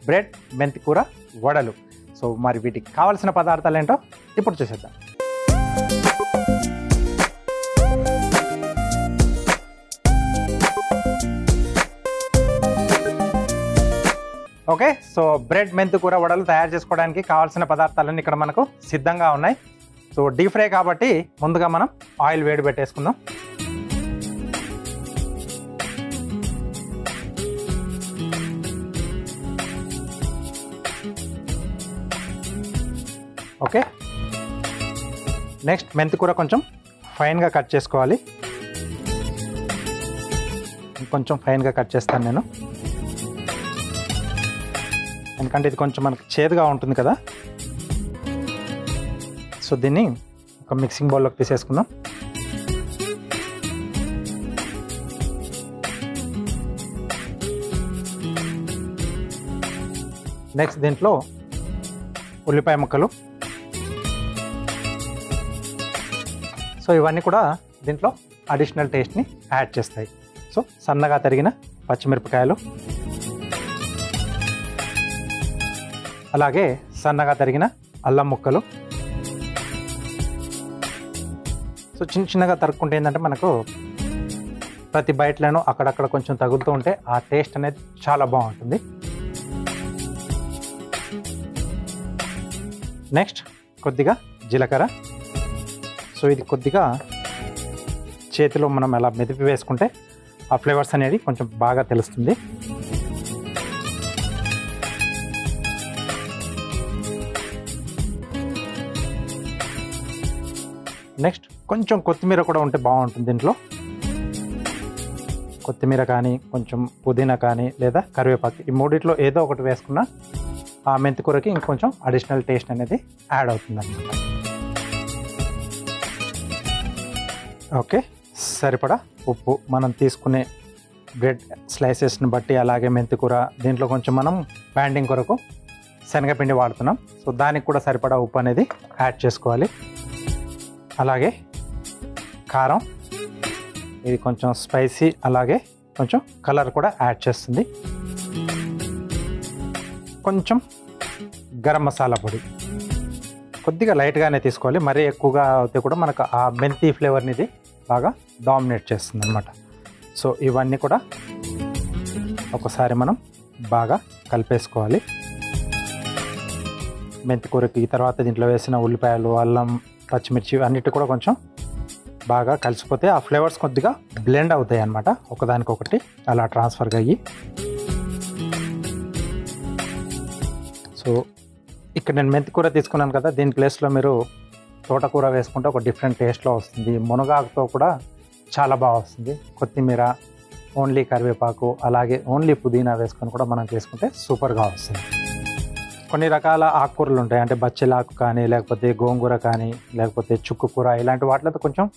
Bread మెంతికూర వడలు. So మరి వీటికి కావాల్సిన పదార్థాలు ఏంటో ఇప్పుడు చూసేద్దాం. ఓకే, సో బ్రెడ్ మెంతికూర వడలు తయారు చేసుకోవడానికి కావాల్సిన పదార్థాలన్నీ ఇక్కడ మనకు సిద్ధంగా ఉన్నాయి. సో డీప్ ఫ్రై కాబట్టి ముందుగా మనం ఆయిల్ వేడి పెట్టేసుకుందాం. ఓకే, నెక్స్ట్ మెంతికూర కొంచెం ఫైన్గా కట్ చేసుకోవాలి. కొంచెం ఫైన్గా కట్ చేస్తాను నేను, ఎందుకంటే ఇది కొంచెం మనకు చేదుగా ఉంటుంది కదా. సో దీన్ని ఒక మిక్సింగ్ బౌల్లోకి తీసేసుకుందాం. నెక్స్ట్ దీంట్లో ఉల్లిపాయ ముక్కలు. సో ఇవన్నీ కూడా దీంట్లో అడిషనల్ టేస్ట్ని యాడ్ చేస్తాయి. సో సన్నగా తరిగిన పచ్చిమిరపకాయలు, అలాగే సన్నగా తరిగిన అల్లం ముక్కలు. సో చిన్న చిన్నగా తరుక్కుంటే ఏంటంటే మనకు ప్రతి బయటలోనూ అక్కడక్కడ కొంచెం తగులుతూ ఉంటే ఆ టేస్ట్ అనేది చాలా బాగుంటుంది. నెక్స్ట్ కొద్దిగా జీలకర్ర. సో ఇది కొద్దిగా చేతిలో మనం అలా మెదిపి వేసుకుంటే ఆ ఫ్లేవర్స్ అనేది కొంచెం బాగా తెలుస్తుంది. నెక్స్ట్ కొంచెం కొత్తిమీర కూడా ఉంటే బాగుంటుంది దీంట్లో. కొత్తిమీర కానీ కొంచెం పుదీనా కానీ లేదా కరివేపాకు, ఈ మూడిట్లో ఏదో ఒకటి వేసుకున్న ఆ మెంతికూరకి ఇంకొంచెం అడిషనల్ టేస్ట్ అనేది యాడ్ అవుతుంది అన్నమాట. ఓకే, సరిపడా ఉప్పు మనం తీసుకునే బ్రెడ్ స్లైసెస్ని బట్టి, అలాగే మెంతికూర దీంట్లో కొంచెం మనం బ్యాండింగ్ కొరకు శనగపిండి వాడుతున్నాం. సో దానికి కూడా సరిపడా ఉప్పు అనేది యాడ్ చేసుకోవాలి. అలాగే కారం, ఇది కొంచెం స్పైసీ, అలాగే కొంచెం కలర్ కూడా యాడ్ చేస్తుంది. కొంచెం గరం మసాలా పొడి కొద్దిగా లైట్గానే తీసుకోవాలి, మరీ ఎక్కువగా అయితే కూడా మనకు ఆ మెంతి ఫ్లేవర్ని ఇది బాగా డామినేట్ చేస్తుంది అన్నమాట. సో ఇవన్నీ కూడా ఒకసారి మనం బాగా కలిపేసుకోవాలి. మెంతి కూరకి తర్వాత దీంట్లో వేసిన ఉల్లిపాయలు, అల్లం, పచ్చిమిర్చి అన్నిటి కూడా కొంచెం బాగా కలిసిపోతే ఆ ఫ్లేవర్స్ కొద్దిగా బ్లెండ్ అవుతాయి అన్నమాట, ఒకదానికొకటి అలా ట్రాన్స్ఫర్గా అయ్యి. సో ఇక్కడ నేను మెంతికూర తీసుకున్నాను కదా, దీని ప్లేస్లో మీరు తోటకూర వేసుకుంటే ఒక డిఫరెంట్ టేస్ట్లో వస్తుంది. మునగాకుతో కూడా చాలా బాగా వస్తుంది. కొత్తిమీర, ఓన్లీ కరివేపాకు, అలాగే ఓన్లీ పుదీనా వేసుకొని కూడా మనం చేసుకుంటే సూపర్గా వస్తుంది. కొన్ని రకాల ఆకుకూరలు ఉంటాయి, అంటే బచ్చలాకు కానీ, లేకపోతే గోంగూర కానీ, లేకపోతే చుక్కుకూర, ఇలాంటి వాటితో కొంచెం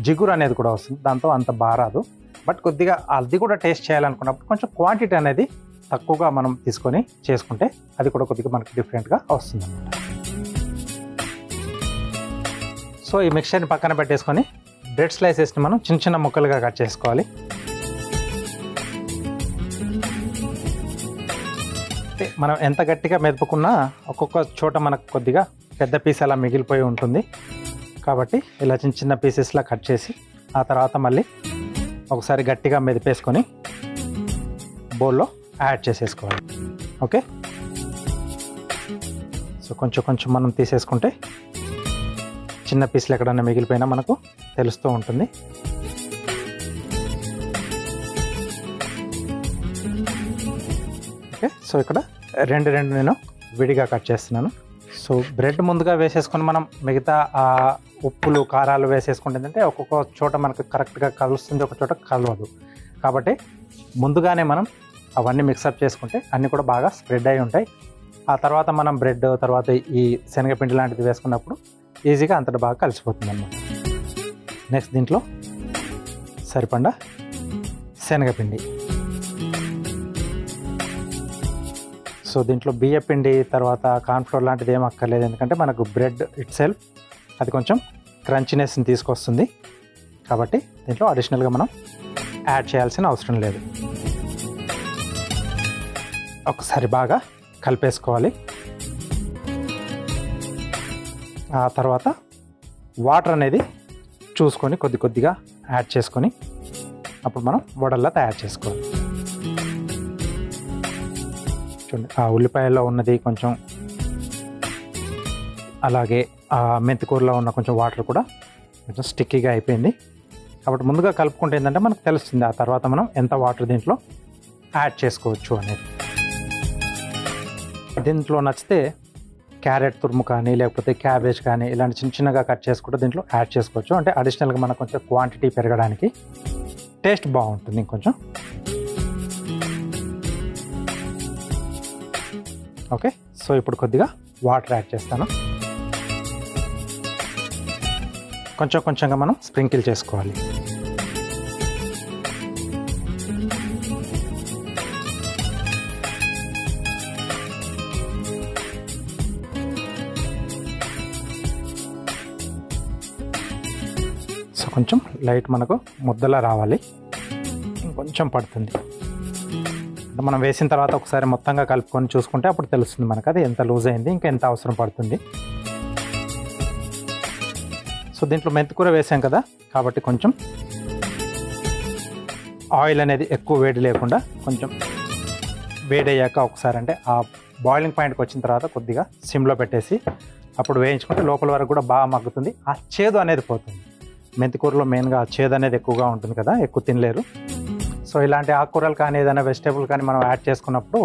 జిగురు అనేది కూడా వస్తుంది. దాంతో అంత బాగా రాదు. బట్ కొద్దిగా అది కూడా టేస్ట్ చేయాలనుకున్నప్పుడు కొంచెం క్వాంటిటీ అనేది తక్కువగా మనం తీసుకొని చేసుకుంటే అది కూడా కొద్దిగా మనకి డిఫరెంట్గా వస్తుంది అన్నమాట. సో ఈ మిక్చర్ని పక్కన పెట్టేసుకొని బ్రెడ్ స్లైసెస్ని మనం చిన్న చిన్న ముక్కలుగా కట్ చేసుకోవాలి. మనం ఎంత గట్టిగా మెదుపుకున్నా ఒక్కొక్క చోట మనకు కొద్దిగా పెద్ద పీస్ అలా మిగిలిపోయి ఉంటుంది. కాబట్టి ఇలా చిన్న చిన్న పీసెస్లా కట్ చేసి ఆ తర్వాత మళ్ళీ ఒకసారి గట్టిగా మెదిపేసుకొని బౌల్లో యాడ్ చేసేసుకోవాలి. ఓకే, సో కొంచెం కొంచెం మనం తీసేసుకుంటే చిన్న పీసులు ఎక్కడన్నా మిగిలిపోయినా మనకు తెలుస్తూ ఉంటుంది. ఓకే, సో ఇక్కడ రెండు నేను విడిగా కట్ చేస్తున్నాను. సో బ్రెడ్ ముందుగా వేసేసుకొని మనం మిగతా ఉప్పులు, కారాలు వేసేసుకుంటే ఏంటంటే ఒక్కొక్క చోట మనకు కరెక్ట్గా కలుస్తుంది, ఒక చోట కలవదు. కాబట్టి ముందుగానే మనం అవన్నీ మిక్సప్ చేసుకుంటే అన్నీ కూడా బాగా స్ప్రెడ్ అయి ఉంటాయి. ఆ తర్వాత మనం బ్రెడ్ తర్వాత ఈ శనగపిండి లాంటిది వేసుకున్నప్పుడు ఈజీగా అంతటా బాగా కలిసిపోతుంది అన్నమాట. నెక్స్ట్ దీంట్లో సరిపడా శనగపిండి. సో దీంట్లో బియ్యపిండి తర్వాత కార్న్ఫ్లోర్ లాంటిది ఏం అక్కర్లేదు, ఎందుకంటే మనకు బ్రెడ్ ఇట్ సెల్ఫ్ అది కొంచెం క్రంచినెస్ని తీసుకొస్తుంది. కాబట్టి దీంట్లో అడిషనల్గా మనం యాడ్ చేయాల్సిన అవసరం లేదు. ఒకసారి బాగా కలిపేసుకోవాలి. ఆ తర్వాత వాటర్ అనేది చూసుకొని కొద్ది కొద్దిగా యాడ్ చేసుకొని అప్పుడు మనం వడల్లా తయారు చేసుకోవాలి. చూడండి, ఆ ఉల్లిపాయల్లో ఉన్నది కొంచెం, అలాగే ఆ మెంతికూరలో ఉన్న కొంచెం వాటర్ కూడా కొంచెం స్టిక్కీగా అయిపోయింది. కాబట్టి ముందుగా కలుపుకుంటే ఏంటంటే మనకు తెలుస్తుంది ఆ తర్వాత మనం ఎంత వాటర్ దీంట్లో యాడ్ చేసుకోవచ్చు అనేది. దీంట్లో నచ్చితే క్యారెట్ తురుము కానీ లేకపోతే క్యాబేజ్ కానీ ఇలాంటి చిన్న చిన్నగా కట్ చేసుకుంటే దీంట్లో యాడ్ చేసుకోవచ్చు. అంటే అడిషనల్గా మనకు కొంచెం క్వాంటిటీ పెరగడానికి, టేస్ట్ బాగుంటుంది ఇంకొంచెం. ఓకే, సో ఇప్పుడు కొద్దిగా వాటర్ యాడ్ చేస్తాను. కొంచెం కొంచెంగా మనం స్ప్రింకిల్ చేసుకోవాలి. సో కొంచెం లైట్ మనకు ముద్దలా రావాలి, ఇంకొంచెం పడుతుంది. అంటే మనం వేసిన తర్వాత ఒకసారి మొత్తంగా కలుపుకొని చూసుకుంటే అప్పుడు తెలుస్తుంది మనకు అది ఎంత లూజ్ అయింది, ఇంకా ఎంత అవసరం పడుతుంది. సో దీంట్లో మెంతికూర వేసాం కదా, కాబట్టి కొంచెం ఆయిల్ అనేది ఎక్కువ వేడి లేకుండా కొంచెం వేడయ్యాక ఒకసారి, అంటే ఆ బాయిలింగ్ పాయింట్కి వచ్చిన తర్వాత కొద్దిగా సిమ్లో పెట్టేసి అప్పుడు వేయించుకుంటే లోపల వరకు కూడా బాగా మగ్గుతుంది. ఆ చేదు అనేది పోతుంది. మెంతికూరలో మెయిన్గా చేదు అనేది ఎక్కువగా ఉంటుంది కదా, ఎక్కువ తినలేరు. సో ఇలాంటి ఆకుకూరలు కానీ ఏదైనా వెజిటేబుల్ కానీ మనం యాడ్ చేసుకున్నప్పుడు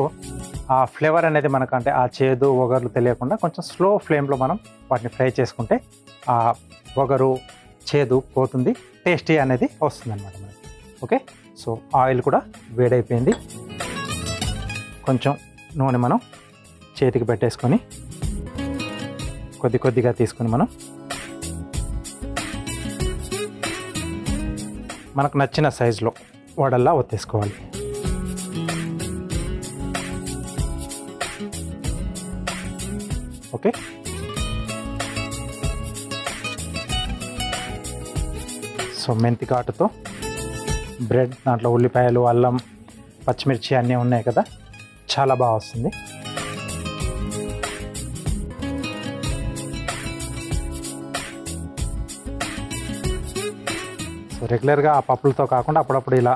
ఆ ఫ్లేవర్ అనేది మనకు, అంటే ఆ చేదు ఒగర్లు తెలియకుండా కొంచెం స్లో ఫ్లేమ్లో మనం వాటిని ఫ్రై చేసుకుంటే ఆ ఒగరు చేదు పోతుంది, టేస్టీ అనేది వస్తుంది అనమాట మనకి. ఓకే, సో ఆయిల్ కూడా వేడైపోయింది. కొంచెం నూనె మనం చేతికి పెట్టేసుకొని కొద్ది కొద్దిగా తీసుకొని మనం మనకు నచ్చిన సైజులో వడల్లా ఒత్తేసుకోవాలి. ఓకే, సో మెంతి ఘాటుతో బ్రెడ్, దాంట్లో ఉల్లిపాయలు, అల్లం, పచ్చిమిర్చి అన్నీ ఉన్నాయి కదా, చాలా బాగా వస్తుంది. సో రెగ్యులర్గా ఆ పప్పులతో కాకుండా అప్పుడప్పుడు ఇలా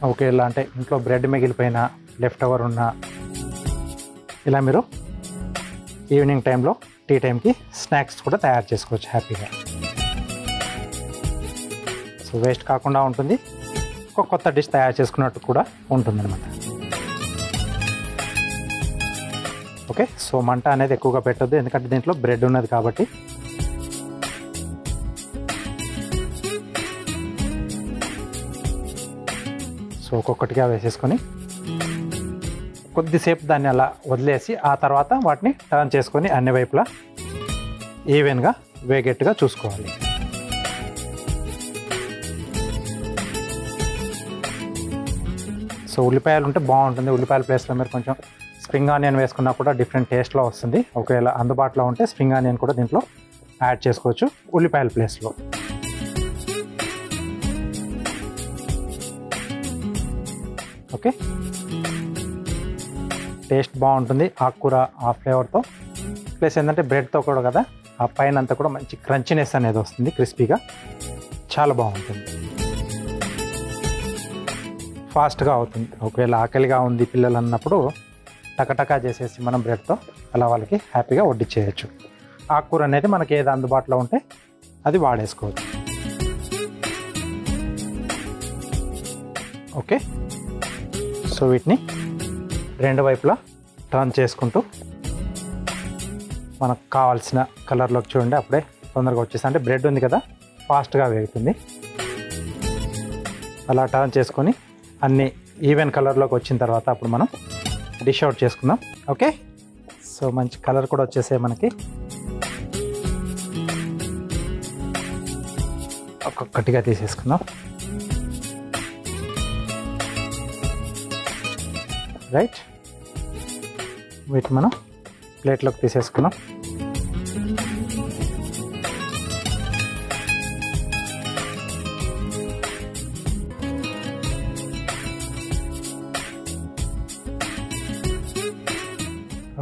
ఒకేలా, అంటే ఇంట్లో బ్రెడ్ మిగిలిపోయిన లెఫ్ట్ ఓవర్ ఉన్న ఇలా మీరు ఈవినింగ్ టైంలో టీ టైంకి స్నాక్స్ కూడా తయారు చేసుకోవచ్చు హ్యాపీగా. సో వేస్ట్ కాకుండా ఉంటుంది, ఒక కొత్త డిష్ తయారు చేసుకున్నట్టు కూడా ఉంటుందన్నమాట. ఓకే, సో మంట అనేది ఎక్కువగా పెట్టొద్దు, ఎందుకంటే దీంట్లో బ్రెడ్ ఉన్నది కాబట్టి. సో ఒక్కొక్కటిగా వేసేసుకొని కొద్దిసేపు దాన్ని అలా వదిలేసి ఆ తర్వాత వాటిని టర్న్ చేసుకొని అన్ని వైపులా ఈవెన్గా వేగేట్టుగా చూసుకోవాలి. సో ఉల్లిపాయలు ఉంటే బాగుంటుంది. ఉల్లిపాయల ప్లేస్లో మీరు కొంచెం స్ప్రింగ్ ఆనియన్ వేసుకున్నా కూడా డిఫరెంట్ టేస్ట్లో వస్తుంది. ఒకవేళ అందుబాటులో ఉంటే స్ప్రింగ్ ఆనియన్ కూడా దీంట్లో యాడ్ చేసుకోవచ్చు ఉల్లిపాయల ప్లేస్లో. ఓకే, టేస్ట్ బాగుంటుంది ఆకుకూర ఆ ఫ్లేవర్తో. ప్లస్ ఏంటంటే బ్రెడ్తో కూడా కదా, ఆ పైన అంతా కూడా మంచి క్రంచినెస్ అనేది వస్తుంది, క్రిస్పీగా, చాలా బాగుంటుంది. ఫాస్ట్గా అవుతుంది. ఒకవేళ ఆకలిగా ఉంది పిల్లలు అన్నప్పుడు టకటకా చేసేసి మనం బ్రెడ్తో అలా వాళ్ళకి హ్యాపీగా వడ్డించేయచ్చు. ఆకుకూర అనేది మనకి ఏది అందుబాటులో ఉంటే అది వాడేసుకోవచ్చు. ఓకే, సో వీటిని రెండు వైపులా టర్న్ చేసుకుంటూ మనకు కావాల్సిన కలర్లోకి చూడండి, అప్పుడే తొందరగా వచ్చేసి, అంటే బ్రెడ్ ఉంది కదా ఫాస్ట్గా వేగుతుంది. అలా టర్న్ చేసుకొని అన్నీ ఈవెన్ కలర్లోకి వచ్చిన తర్వాత అప్పుడు మనం డిష్ అవుట్ చేసుకుందాం. ఓకే, సో మంచి కలర్ కూడా వచ్చేసాయి మనకి. ఒక్కొక్కటిగా తీసేసుకుందాం. రైట్, వీటిని మనం ప్లేట్లోకి తీసేసుకున్నాం.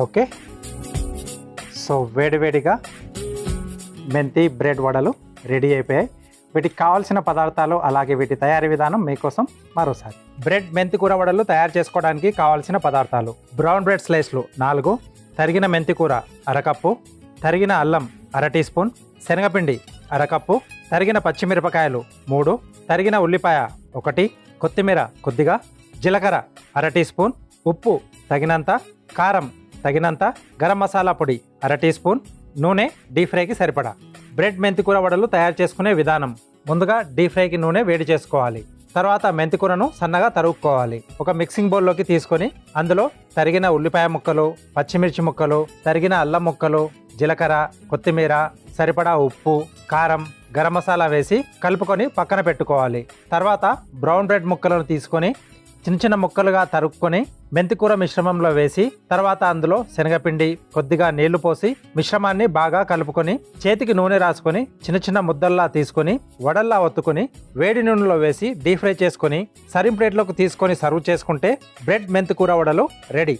ఓకే, సో వేడివేడిగా మెంతి బ్రెడ్ వడలు రెడీ అయిపోయాయి. వీటికి కావాల్సిన పదార్థాలు అలాగే వీటి తయారీ విధానం మీకోసం మరోసారి. బ్రెడ్ మెంతి కూర వడలు తయారు చేసుకోవడానికి కావాల్సిన పదార్థాలు: బ్రౌన్ బ్రెడ్ స్లైస్లు 4, తరిగిన మెంతి కూర అరకప్పు, తరిగిన అల్లం అర టీ స్పూన్, శనగపిండి అరకప్పు, తరిగిన పచ్చిమిరపకాయలు 3, తరిగిన ఉల్లిపాయ 1, కొత్తిమీర కొద్దిగా, జీలకర్ర అర టీ స్పూన్, ఉప్పు తగినంత, కారం తగినంత, గరం మసాలా పొడి అర టీ స్పూన్, నూనె డీప్ ఫ్రైకి సరిపడా. బ్రెడ్ మెంతికూర వడలు తయారు చేసుకునే విధానం: ముందుగా డీప్ ఫ్రైకి నూనె వేడి చేసుకోవాలి. తర్వాత మెంతికూరను సన్నగా తరుగుకోవాలి. ఒక మిక్సింగ్ బౌల్లోకి తీసుకొని అందులో తరిగిన ఉల్లిపాయ ముక్కలు, పచ్చిమిర్చి ముక్కలు, తరిగిన అల్లం ముక్కలు, జీలకర్ర, కొత్తిమీర, సరిపడా ఉప్పు, కారం, గరం మసాలా వేసి కలుపుకొని పక్కన పెట్టుకోవాలి. తర్వాత బ్రౌన్ బ్రెడ్ ముక్కలను తీసుకొని చిన్న చిన్న ముక్కలుగా తరుక్కొని మెంతికూర మిశ్రమంలో వేసి తర్వాత అందులో శనగపిండి, కొద్దిగా నీళ్లు పోసి మిశ్రమాన్ని బాగా కలుపుకొని చేతికి నూనె రాసుకొని చిన్న చిన్న ముద్దల్లా తీసుకొని వడల్లా ఒత్తుకొని వేడి నూనెలో వేసి డీప్ ఫ్రై చేసుకొని సర్వింగ్ ప్లేట్లోకి తీసుకొని సర్వ్ చేసుకుంటే బ్రెడ్ మెంతికూర వడలు రెడీ.